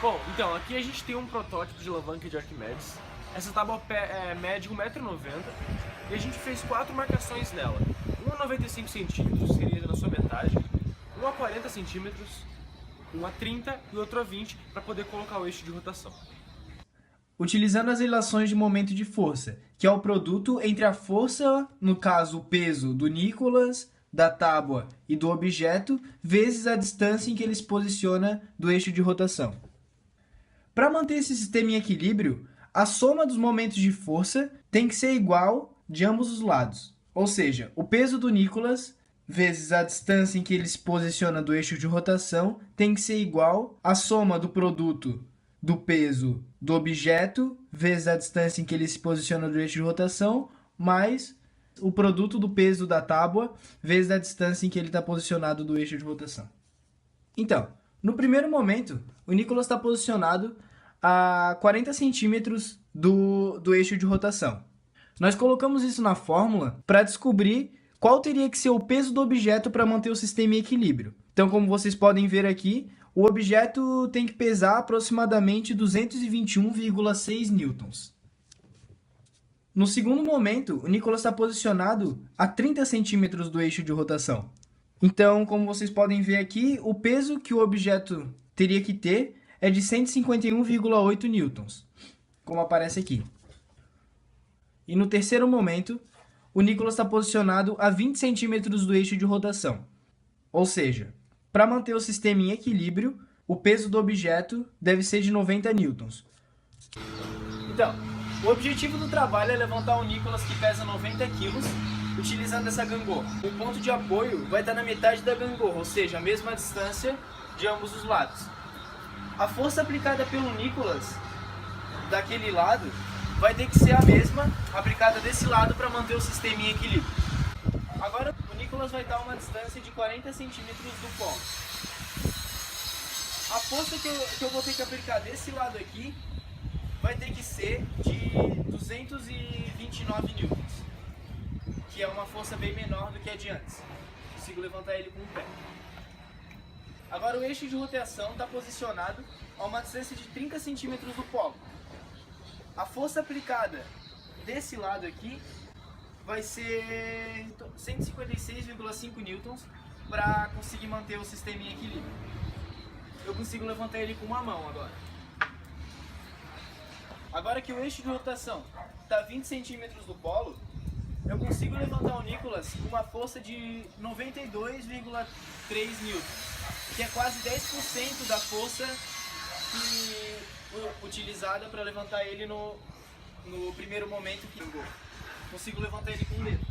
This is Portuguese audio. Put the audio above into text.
Bom, então, aqui a gente tem um protótipo de alavanca de Arquimedes. Essa tábua mede 1,90 m e a gente fez 4 marcações nela. Uma a 95 cm, seria na sua metade, uma a 40 cm, uma a 30 e outra a 20 para poder colocar o eixo de rotação. Utilizando as relações de momento de força, que é o produto entre a força, no caso o peso do Nicolas, da tábua e do objeto, vezes a distância em que ele se posiciona do eixo de rotação. Para manter esse sistema em equilíbrio, a soma dos momentos de força tem que ser igual de ambos os lados. Ou seja, o peso do Nicolas vezes a distância em que ele se posiciona do eixo de rotação tem que ser igual à soma do produto do peso do objeto vezes a distância em que ele se posiciona do eixo de rotação, mais o produto do peso da tábua vezes a distância em que ele está posicionado do eixo de rotação. Então, no primeiro momento, o Nicolas está posicionado a 40 centímetros do eixo de rotação. Nós colocamos isso na fórmula para descobrir qual teria que ser o peso do objeto para manter o sistema em equilíbrio. Então, como vocês podem ver aqui, o objeto tem que pesar aproximadamente 221,6 newtons. No segundo momento, o Nicolas está posicionado a 30 centímetros do eixo de rotação. Então, como vocês podem ver aqui, o peso que o objeto teria que ter é de 151,8 newtons, como aparece aqui. E no terceiro momento, o Nicolas está posicionado a 20 centímetros do eixo de rotação. Ou seja, para manter o sistema em equilíbrio, o peso do objeto deve ser de 90 newtons. Então, o objetivo do trabalho é levantar um Nicolas que pesa 90 kg utilizando essa gangorra. O ponto de apoio vai estar na metade da gangorra, ou seja, a mesma distância de ambos os lados. A força aplicada pelo Nicolas daquele lado vai ter que ser a mesma aplicada desse lado para manter o sistema em equilíbrio. Agora o Nicolas vai estar a uma distância de 40 centímetros do polo. A força que eu vou ter que aplicar desse lado aqui vai ter que ser de 229 newtons, que é uma força bem menor do que a de antes. Consigo levantar ele com o pé. Agora o eixo de rotação está posicionado a uma distância de 30 centímetros do polo. A força aplicada desse lado aqui vai ser 156,5 newtons para conseguir manter o sistema em equilíbrio. Eu consigo levantar ele com uma mão agora. Agora que o eixo de rotação está a 20 centímetros do polo, eu consigo levantar o Nicolas com uma força de 92,3 newtons, que é quase 10% da força utilizada para levantar ele no primeiro momento que eu consigo levantar ele com o dedo.